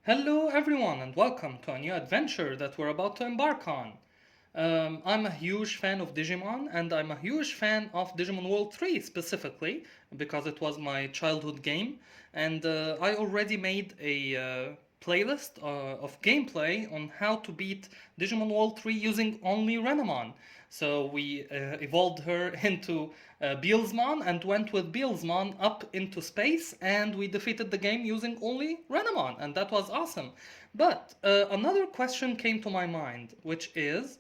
Hello everyone and welcome to a new adventure that we're about to embark on. I'm a huge fan of Digimon and I'm a huge fan of Digimon World 3 specifically because it was my childhood game and I already made a playlist of gameplay on how to beat Digimon World 3 using only Renamon. So we evolved her into Beelzemon and went with Beelzemon up into space, and we defeated the game using only Renamon, and that was awesome. But another question came to my mind, which is,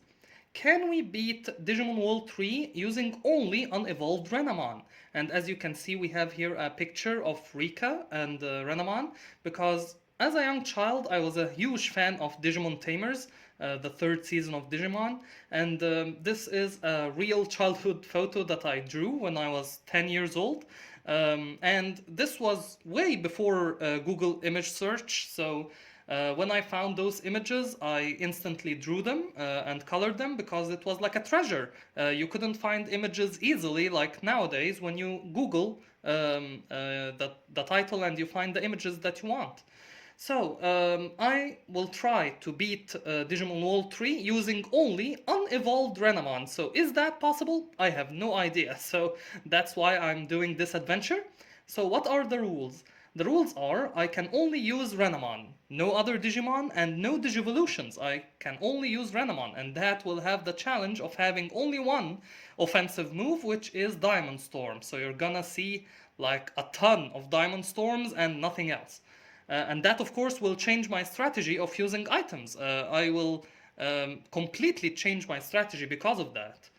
can we beat Digimon World 3 using only unevolved Renamon? And as you can see, we have here a picture of Rika and Renamon, because as a young child, I was a huge fan of Digimon Tamers, the third season of Digimon, and this is a real childhood photo that I drew when I was 10 years old. And this was way before Google image search, so when I found those images, I instantly drew them and colored them because it was like a treasure. You couldn't find images easily like nowadays when you Google the title and you find the images that you want. So, I will try to beat Digimon World 3 using only unevolved Renamon. So, is that possible? I have no idea. So, that's why I'm doing this adventure. So, what are the rules? The rules are I can only use Renamon, no other Digimon, and no Digivolutions. I can only use Renamon, and that will have the challenge of having only one offensive move, which is Diamond Storm. So, you're gonna see like a ton of Diamond Storms and nothing else. And that, of course, will change my strategy of using items. I will completely change my strategy because of that.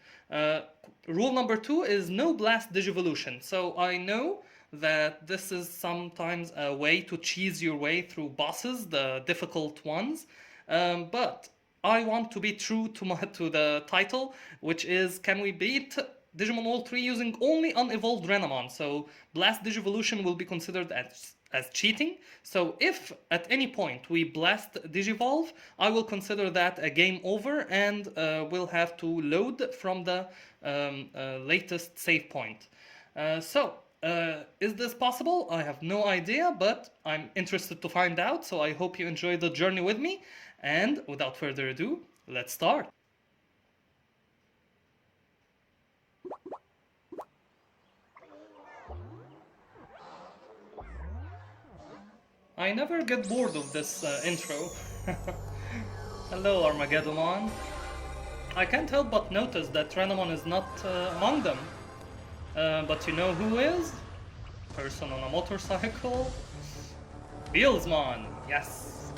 Rule number 2 is no blast digivolution. So I know that this is sometimes a way to cheese your way through bosses, the difficult ones. But I want to be true to the title, which is can we beat Digimon World 3 using only unevolved Renamon? So blast digivolution will be considered as cheating. So if at any point we blast Digivolve, I will consider that a game over and we'll have to load from the latest save point. Is this possible? I have no idea, but I'm interested to find out, so I hope you enjoy the journey with me. And without further ado, let's start. I never get bored of this intro. Hello, Armageddon. I can't help but notice that Renamon is not among them. But you know who is? Person on a motorcycle? Beelzemon, yes.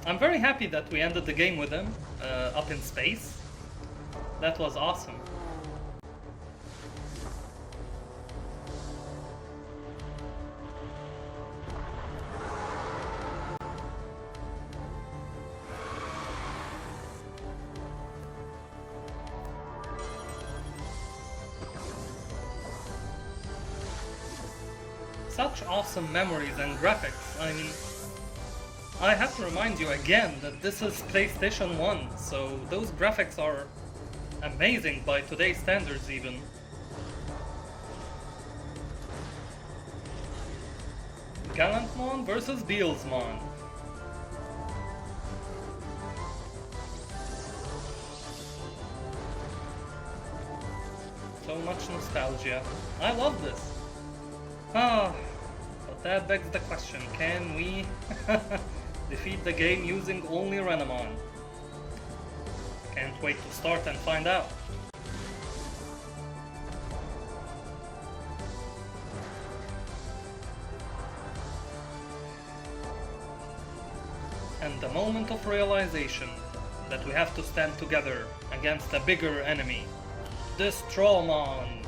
I'm very happy that we ended the game with him, up in space. That was awesome. Such awesome memories and graphics. I mean, I have to remind you again that this is PlayStation 1, so those graphics are amazing by today's standards even. Gallantmon versus Beelzemon. So much nostalgia. I love this. Ah, but that begs the question, can we defeat the game using only Renamon? Can't wait to start and find out. And the moment of realization that we have to stand together against a bigger enemy, Destromon.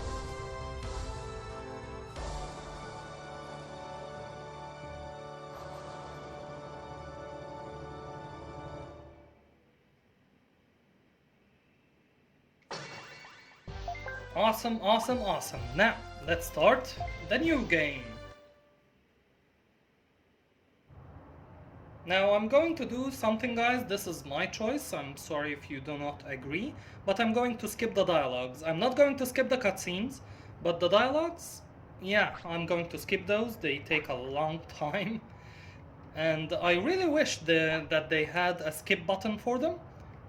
Awesome, awesome, awesome. Now, let's start the new game. Now, I'm going to do something, guys. This is my choice. I'm sorry if you do not agree, but I'm going to skip the dialogues. I'm not going to skip the cutscenes, but the dialogues, yeah, I'm going to skip those. They take a long time. And I really wish that they had a skip button for them,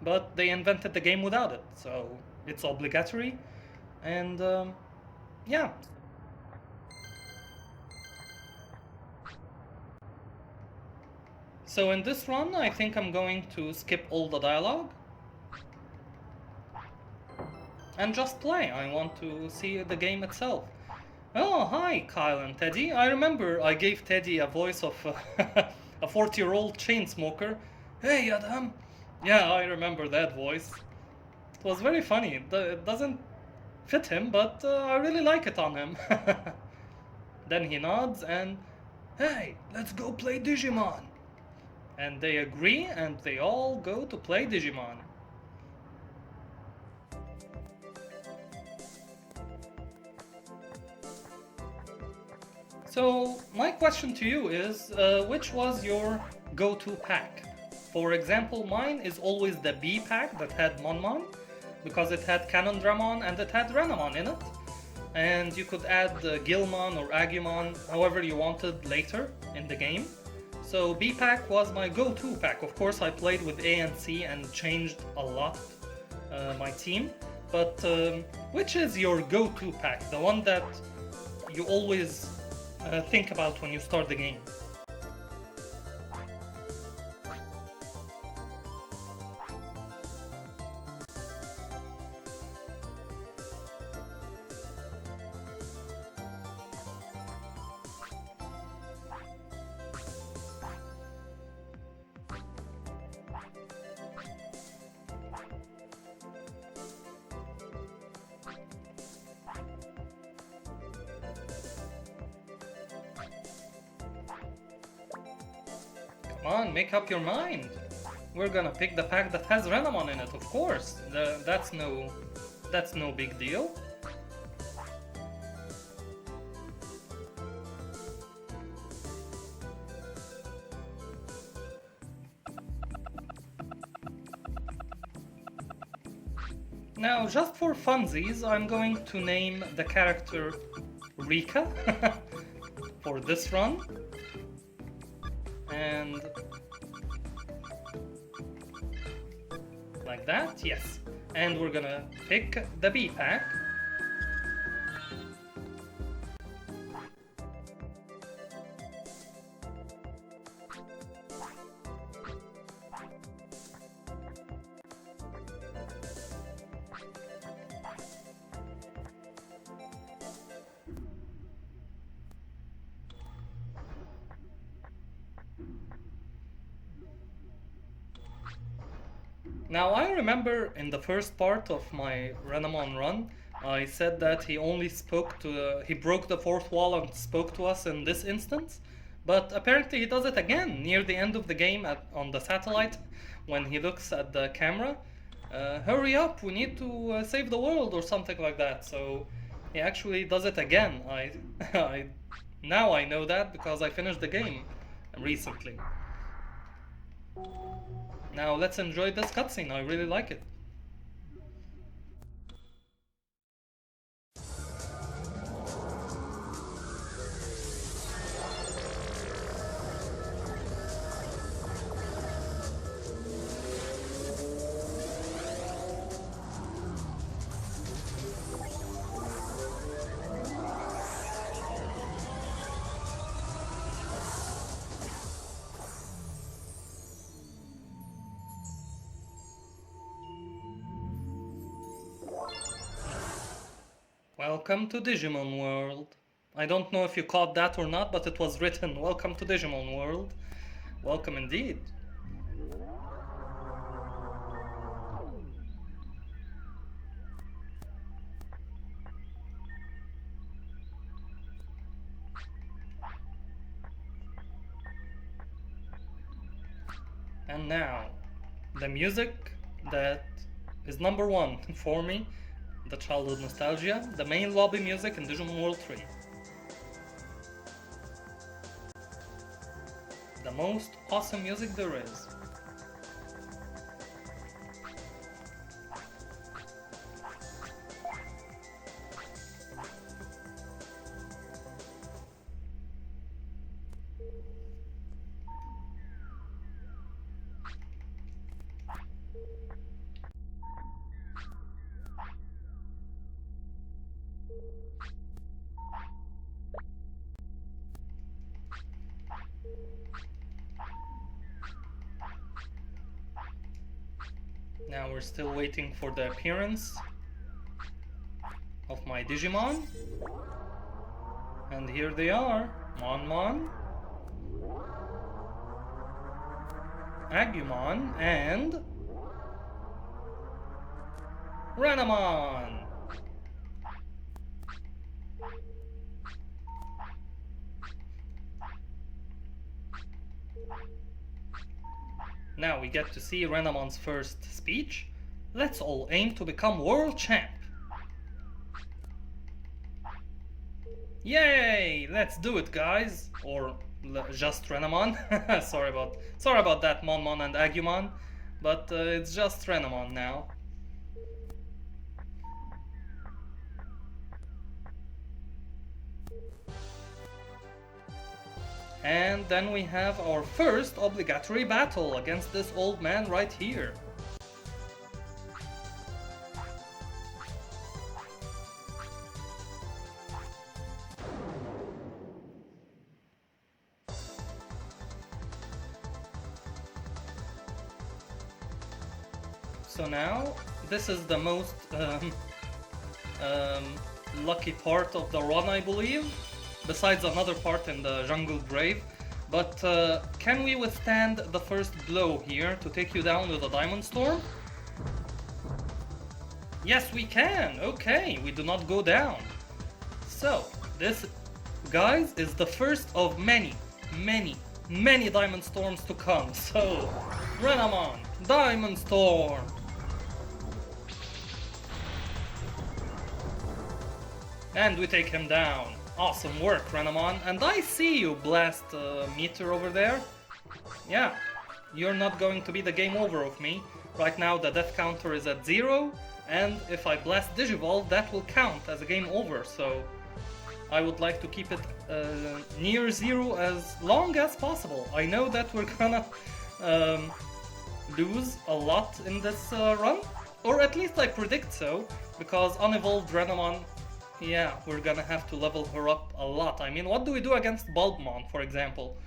but they invented the game without it, so it's obligatory. And yeah. So in this run, I think I'm going to skip all the dialogue and just play. I want to see the game itself. Oh, hi, Kyle and Teddy. I remember I gave Teddy a voice of a 40-year-old chain smoker. Hey, Adham. Yeah, I remember that voice. It was very funny. It doesn't fit him, but I really like it on him. Then he nods and, hey, let's go play Digimon. And they agree and they all go to play Digimon. So my question to you is, which was your go-to pack? For example, mine is always the B pack that had Monmon, because it had Canon Dramon and it had Renamon in it. And you could add Gilmon or Agumon, however you wanted later in the game. So B pack was my go-to pack. Of course, I played with A and C and changed a lot my team. But which is your go-to pack? The one that you always think about when you start the game? Come on, make up your mind. We're gonna pick the pack that has Renamon in it, of course. That's no big deal. Now, just for funsies, I'm going to name the character Rika for this run. And like that, yes. And we're gonna pick the B pack. Now, I remember in the first part of my Renamon run, I said that he only he broke the fourth wall and spoke to us in this instance, but apparently he does it again near the end of the game on the satellite when he looks at the camera. Hurry up, we need to save the world or something like that. So he actually does it again. Now I know that because I finished the game recently. Now let's enjoy this cutscene, I really like it. Welcome to Digimon World. I don't know if you caught that or not, but it was written, welcome to Digimon World. Welcome indeed. And now, the music that is number one for me, the childhood nostalgia, the main lobby music in Digimon World 3. The most awesome music there is. Now we're still waiting for the appearance of my Digimon. And here they are. Monmon, Agumon, and Renamon. Now we get to see Renamon's first speech. Let's all aim to become world champ. Yay! Let's do it, guys. Or just Renamon. sorry about that, Monmon and Agumon, but it's just Renamon now. And then we have our first obligatory battle against this old man right here. So now, this is the most lucky part of the run, I believe. Besides another part in the jungle grave. But can we withstand the first blow here to take you down with a diamond storm? Yes, we can. Okay, we do not go down. So this, guys, is the first of many diamond storms to come. So Renamon, diamond storm. And we take him down. Awesome work, Renamon. And I see you, Blast Meter over there. Yeah, you're not going to be the game over of me. Right now the death counter is at 0, and if I Blast Digivolve, that will count as a game over, so I would like to keep it near 0 as long as possible. I know that we're gonna lose a lot in this run, or at least I predict so, because Unevolved Renamon, yeah, we're gonna have to level her up a lot. I mean, what do we do against Bulbmon, for example?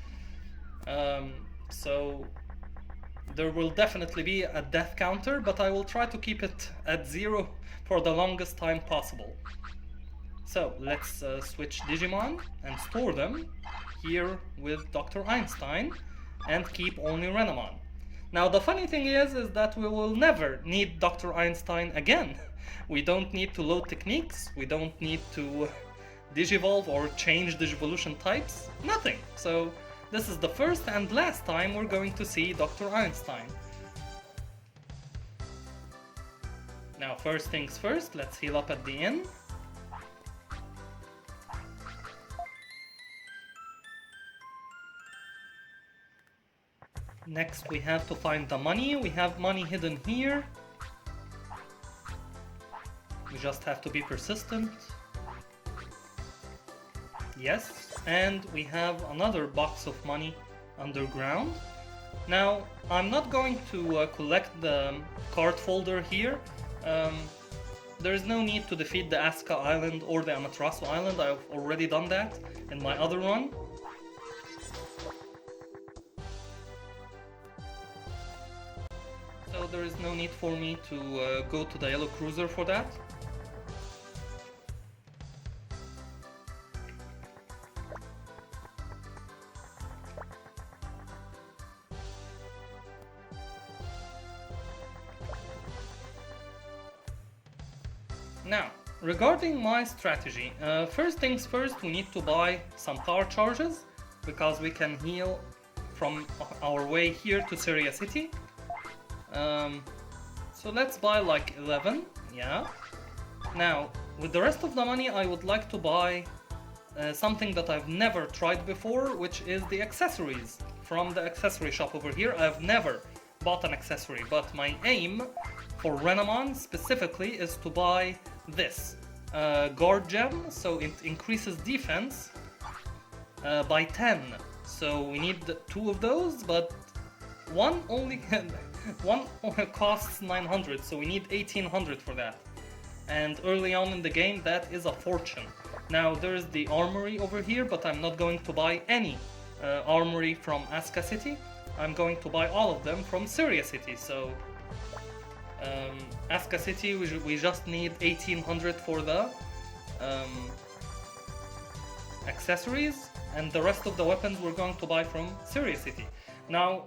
So there will definitely be a death counter, but I will try to keep it at 0 for the longest time possible. So let's switch Digimon and store them here with Dr. Einstein and keep only Renamon. Now the funny thing is that we will never need Dr. Einstein again. We don't need to load techniques, we don't need to digivolve or change Digivolution types, nothing. So this is the first and last time we're going to see Dr. Einstein. Now first things first, let's heal up at the inn. Next we have to find the money. We have money hidden here. We just have to be persistent. Yes, and we have another box of money underground. Now, I'm not going to collect the card folder here. There is no need to defeat the Asuka Island or the Amaterasu Island. I've already done that in my other run. So there is no need for me to go to the Yellow Cruiser for that. Now, regarding my strategy, first things first, we need to buy some power charges, because we can heal from our way here to Seiryu City. So let's buy like 11, yeah. Now, with the rest of the money, I would like to buy something that I've never tried before, which is the accessories from the accessory shop over here. I've never bought an accessory, but my aim for Renamon specifically is to buy this guard gem, so it increases defense by 10. So we need 2 of those, but one only one costs 900, so we need 1800 for that. And early on in the game, that is a fortune. Now there's the armory over here, but I'm not going to buy any armory from Asuka City. I'm going to buy all of them from Seiryu City, so Asuka City, we just need 1800 for the accessories, and the rest of the weapons we're going to buy from Seiryu City. Now,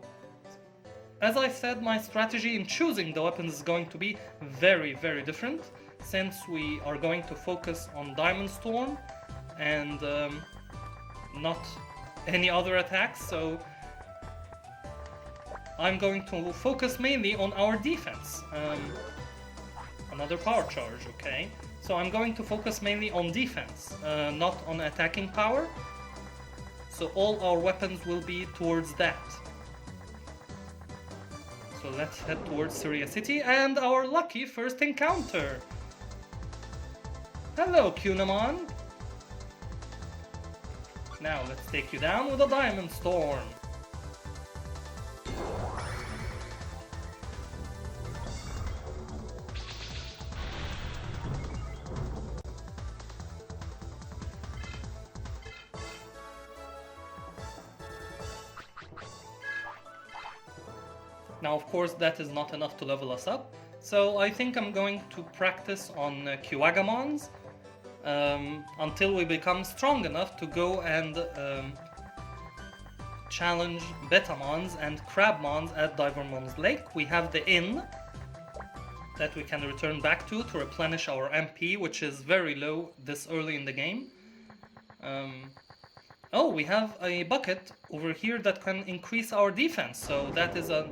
as I said, my strategy in choosing the weapons is going to be very, very different, since we are going to focus on Diamond Storm and not any other attacks, so I'm going to focus mainly on our defense. Another power charge, okay. So I'm going to focus mainly on defense, not on attacking power. So all our weapons will be towards that. So let's head towards Seiryu City and our lucky first encounter. Hello, Renamon. Now let's take you down with a Diamond Storm. Now, of course, that is not enough to level us up, so I think I'm going to practice on Kyuagamons until we become strong enough to go and challenge Betamons and Crabmons at Divermon's Lake. We have the inn that we can return back to replenish our MP, which is very low this early in the game. Oh, we have a bucket over here that can increase our defense, so that is a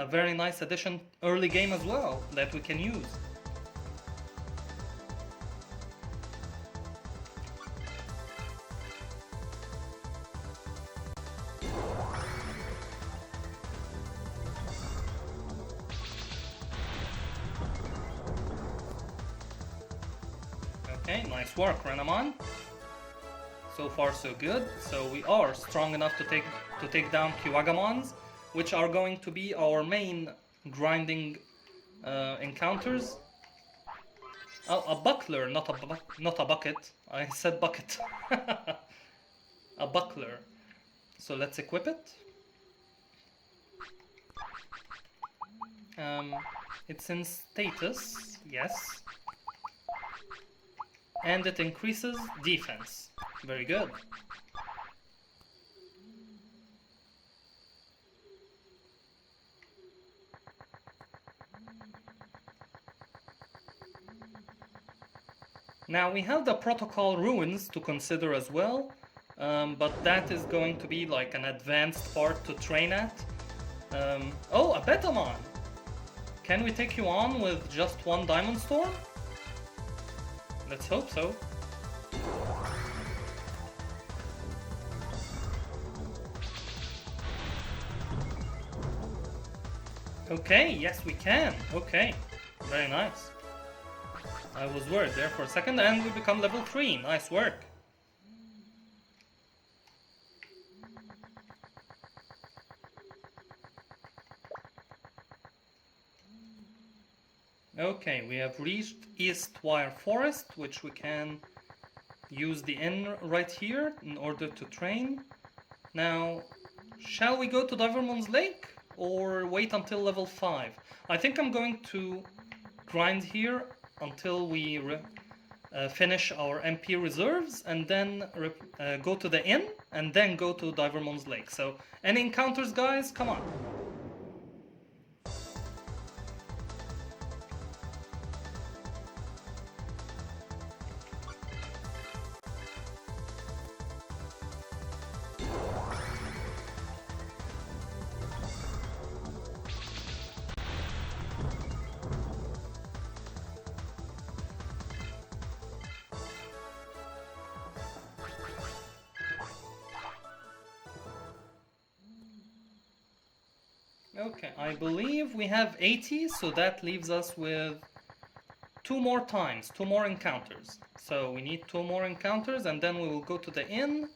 very nice addition early game as well that we can use. Okay, nice work, Renamon. So far so good. So we are strong enough to take down Kyuagamons, which are going to be our main grinding encounters. Oh, a buckler, not a bucket. I said bucket. A buckler. So let's equip it. It's in status, yes. And it increases defense. Very good. Now we have the protocol ruins to consider as well, but that is going to be like an advanced part to train at. Oh, a Betamon! Can we take you on with just one Diamond Storm? Let's hope so. Okay, yes we can. Okay, very nice. I was worried there for a second, and we become level 3. Nice work. Okay, we have reached East Wire Forest, which we can use the inn right here in order to train. Now, shall we go to Divermon's Lake or wait until level 5? I think I'm going to grind here until we finish our MP reserves, and then go to the inn, and then go to Divermon's Lake. So, any encounters, guys? Come on. Okay, I believe we have 80, so that leaves us with two more encounters. So we need 2 more encounters, and then we will go to the inn,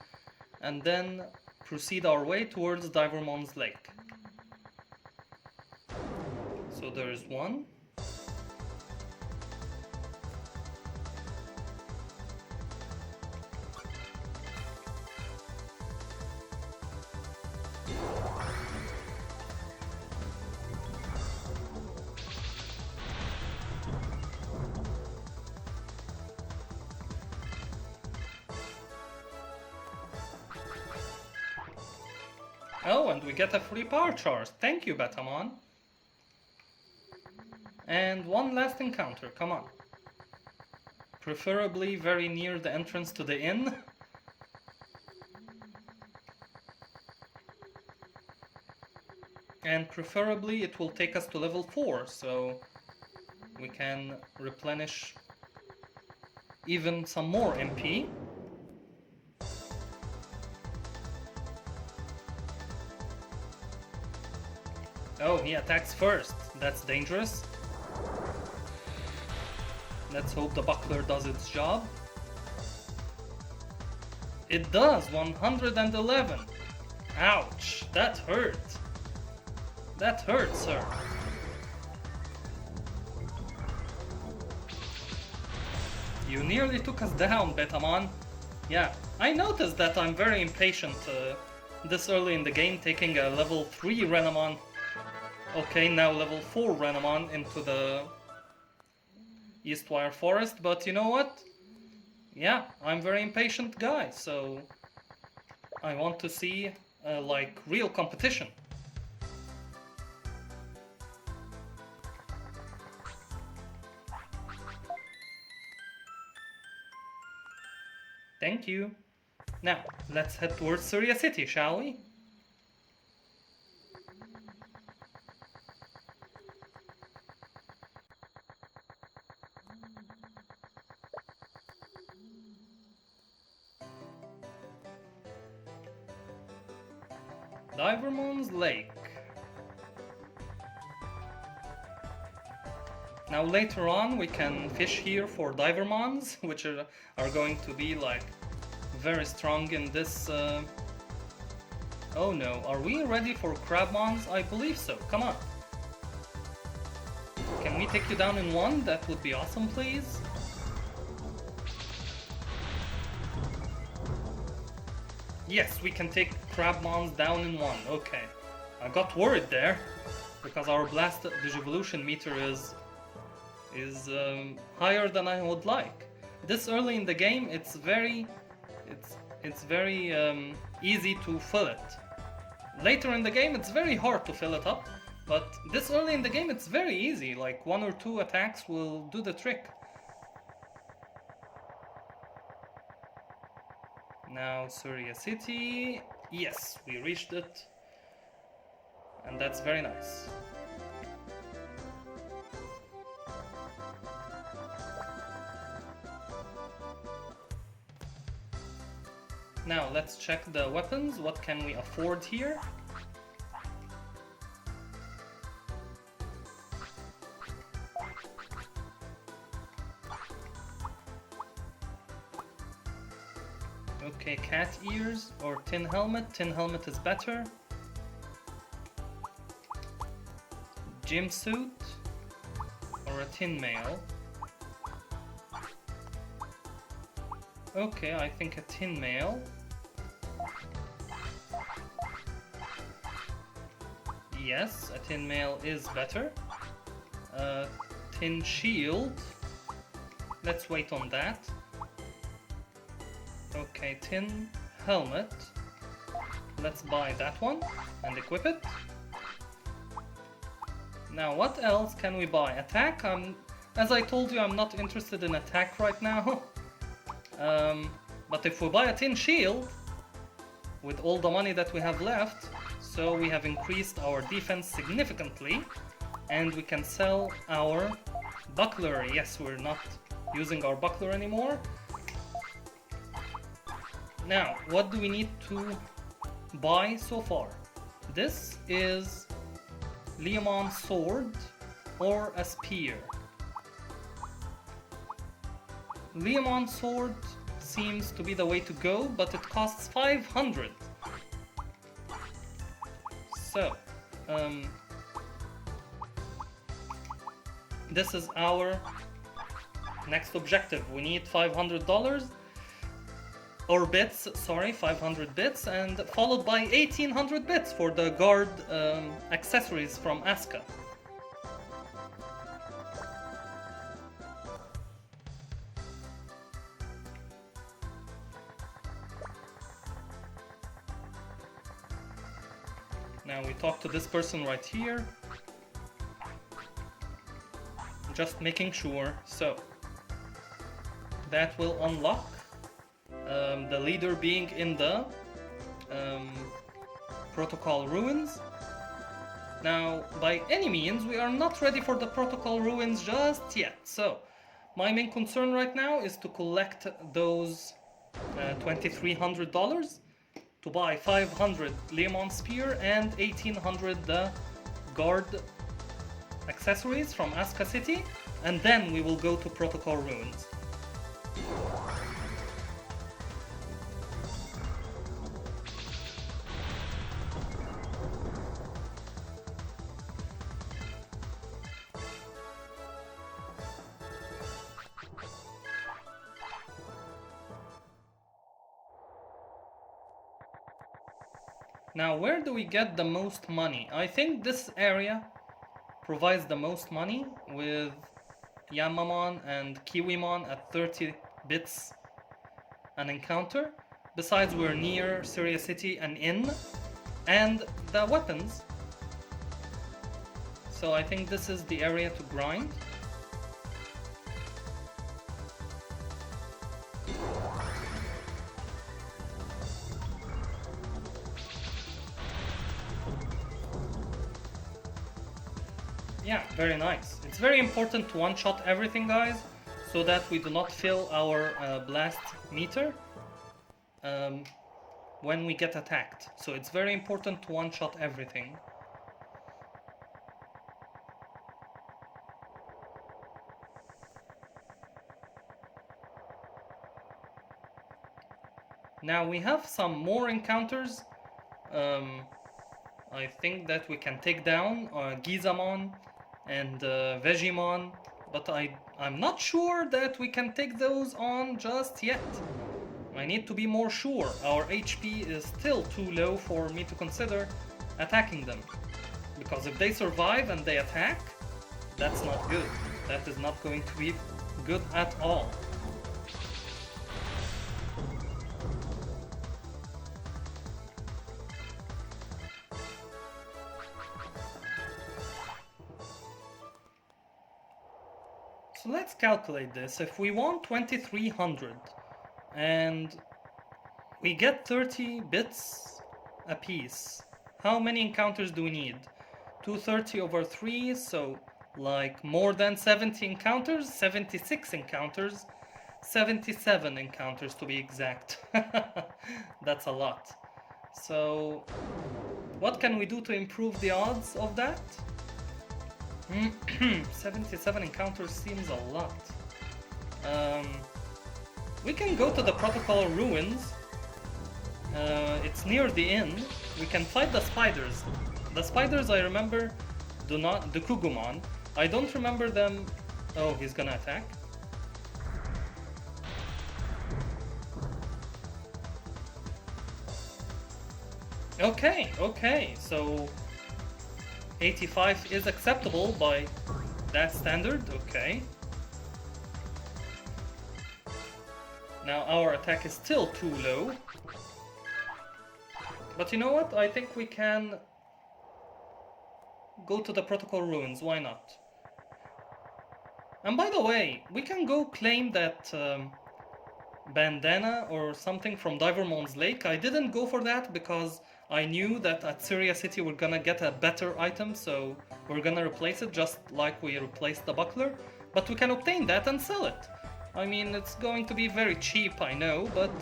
and then proceed our way towards Divermon's Lake. So there is one. Oh, and we get a free power charge. Thank you, Betamon. And one last encounter, come on. Preferably very near the entrance to the inn. And preferably it will take us to level 4, so we can replenish even some more MP. Oh, he attacks first. That's dangerous. Let's hope the buckler does its job. It does, 111. Ouch, that hurt. That hurt, sir. You nearly took us down, Betamon. Yeah, I noticed that I'm very impatient this early in the game, taking a level 3 Renamon. Okay, now level 4 Renamon into the Eastwire Forest, but you know what? Yeah, I'm very impatient guy, so I want to see like real competition. Thank you. Now, let's head towards Seiryu City, shall we? Divermon's Lake. Now later on we can fish here for Divermons, which are going to be like very strong in this... Oh no, are we ready for Crabmons? I believe so, come on. Can we take you down in one? That would be awesome, please. Yes, we can take Crabmons down in one, okay. I got worried there, because our Blast Digivolution meter is higher than I would like. This early in the game, it's very easy to fill it. Later in the game, it's very hard to fill it up, but this early in the game, it's very easy. Like 1 or 2 attacks will do the trick. Now Seiryu City, yes, we reached it, and that's very nice. Now let's check the weapons, what can we afford here? Okay, cat ears or tin helmet. Tin helmet is better. Gym suit or a tin mail. Okay, I think a tin mail. Yes, a tin mail is better. Tin shield. Let's wait on that. Okay, tin helmet. Let's buy that one and equip it. Now, what else can we buy? Attack? As I told you, I'm not interested in attack right now. But if we buy a tin shield, with all the money that we have left, so we have increased our defense significantly, and we can sell our buckler. Yes, we're not using our buckler anymore. Now, what do we need to buy so far? This is Leomon's sword or a spear. Leomon's sword seems to be the way to go, but it costs 500. So, this is our next objective. We need $500 or bits, sorry, 500 bits, and followed by 1800 bits for the guard accessories from Asuka. Now we talk to this person right here. Just making sure. So that will unlock the leader being in the protocol ruins. Now, by any means, we are not ready for the protocol ruins just yet. So my main concern right now is to collect those $2,300 to buy 500 Lemon Spear and 1,800 the guard accessories from Asuka City, and then we will go to Protocol Ruins. Now, where do we get the most money? I think this area provides the most money with Yanmamon and Kiwimon at 30 bits an encounter. Besides, we're near Seiryu City and Inn, and the weapons. So I think this is the area to grind. Yeah, very nice. It's very important to one-shot everything, guys, so that we do not fill our blast meter when we get attacked. So it's very important to one-shot everything. Now we have some more encounters. I think that we can take down Gizamon and Vegemon, but I'm not sure that we can take those on just yet. I need to be more sure. Our HP is still too low for me to consider attacking them. Because if they survive and they attack, that's not good. That is not going to be good at all. So let's calculate this. If we want 2300 and we get 30 bits a piece, how many encounters do we need? 230 over 3, so like more than 70 encounters, 76 encounters, 77 encounters to be exact. That's a lot. So what can we do to improve the odds of that? 77 encounters seems a lot. We can go to the Protocol Ruins. It's near the inn. We can fight the spiders. The spiders, I remember, the Kugumon. I don't remember them. Oh, he's gonna attack. Okay, so 85 is acceptable by that standard, okay. Now our attack is still too low. But you know what? I think we can go to the Protocol Ruins, why not? And by the way, we can go claim that bandana or something from Divermon's Lake. I didn't go for that because I knew that at Seiryu City we're gonna get a better item, so we're gonna replace it just like we replaced the buckler. But we can obtain that and sell it. I mean, it's going to be very cheap, I know, but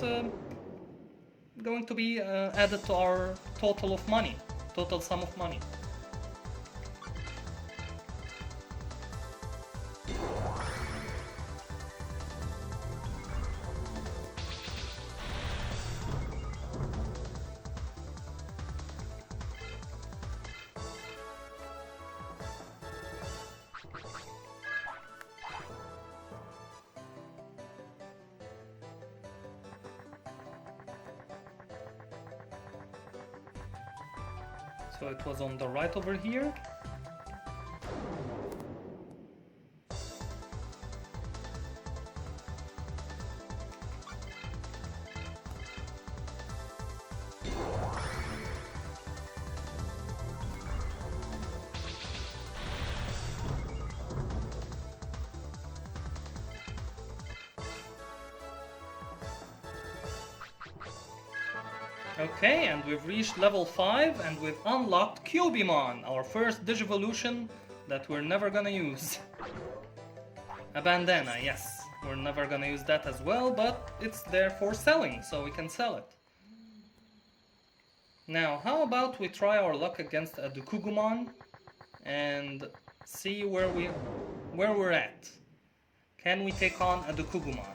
going to be added to our total sum of money. So it was on the right over here. Okay, and we've reached level 5 and we've unlocked Cubimon, our first Digivolution that we're never gonna use. A bandana, yes. We're never gonna use that as well, but it's there for selling, so we can sell it. Now, how about we try our luck against a Dukugumon and see where we're at. Can we take on a Dukugumon?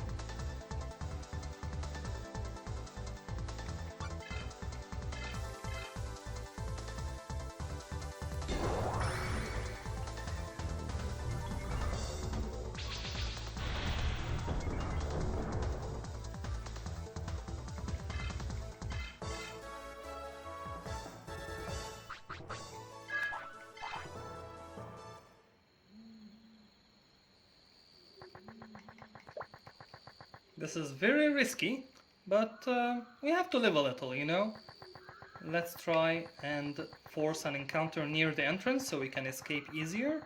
This is very risky, but we have to live a little, you know? Let's try and force an encounter near the entrance so we can escape easier.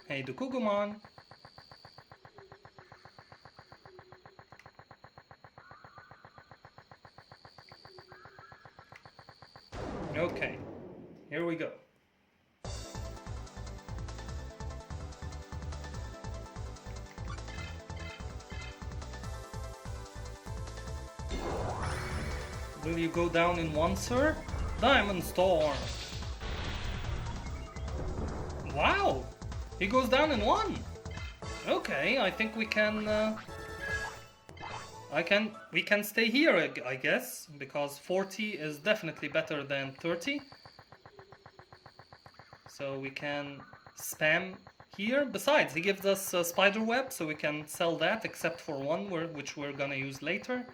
Hey, Dukugumon. Okay, here we go. Will you go down in one, sir? Diamond Storm! Wow! He goes down in one! Okay, I think we can... we can stay here, I guess, because 40 is definitely better than 30. So we can spam here. Besides, he gives us a spider web, so we can sell that, except for one, which we're gonna use later.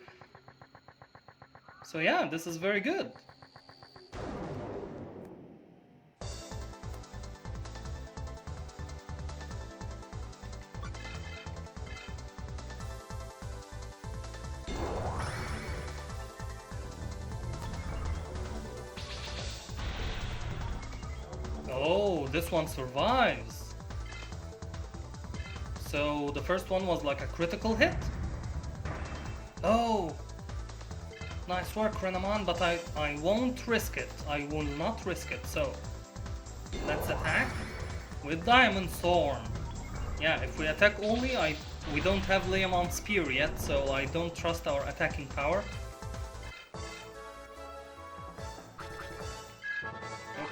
So yeah, this is very good. Oh, this one survives. So the first one was like a critical hit. Oh, nice work, Renamon, but I won't risk it. I will not risk it. So let's attack with Diamond Storm. Yeah, if we attack only, we don't have Leomon Spear yet, so I don't trust our attacking power.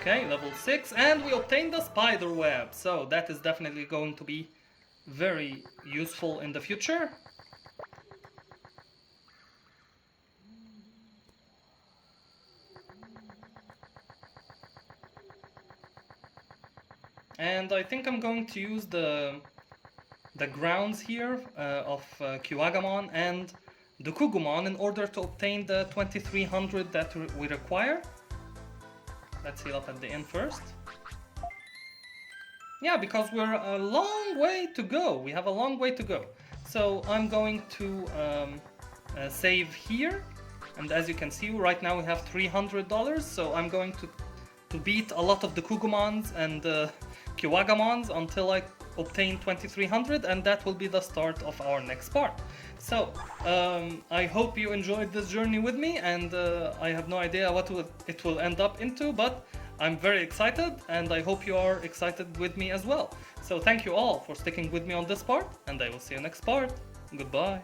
Okay, level 6, and we obtained the spider web, so that is definitely going to be very useful in the future. And I think I'm going to use the grounds here of Kyuagamon and Dukugumon in order to obtain the 2300 that we require. Let's heal up at the inn first. Yeah, because we're a long way to go. We have a long way to go. So I'm going to save here. And as you can see, right now we have $300. So I'm going to beat a lot of the Kugumons and Kiwagamons until I obtain 2300, and that will be the start of our next part. So I hope you enjoyed this journey with me, and I have no idea what it will end up into, but I'm very excited, and I hope you are excited with me as well. So thank you all for sticking with me on this part, and I will see you next part. Goodbye.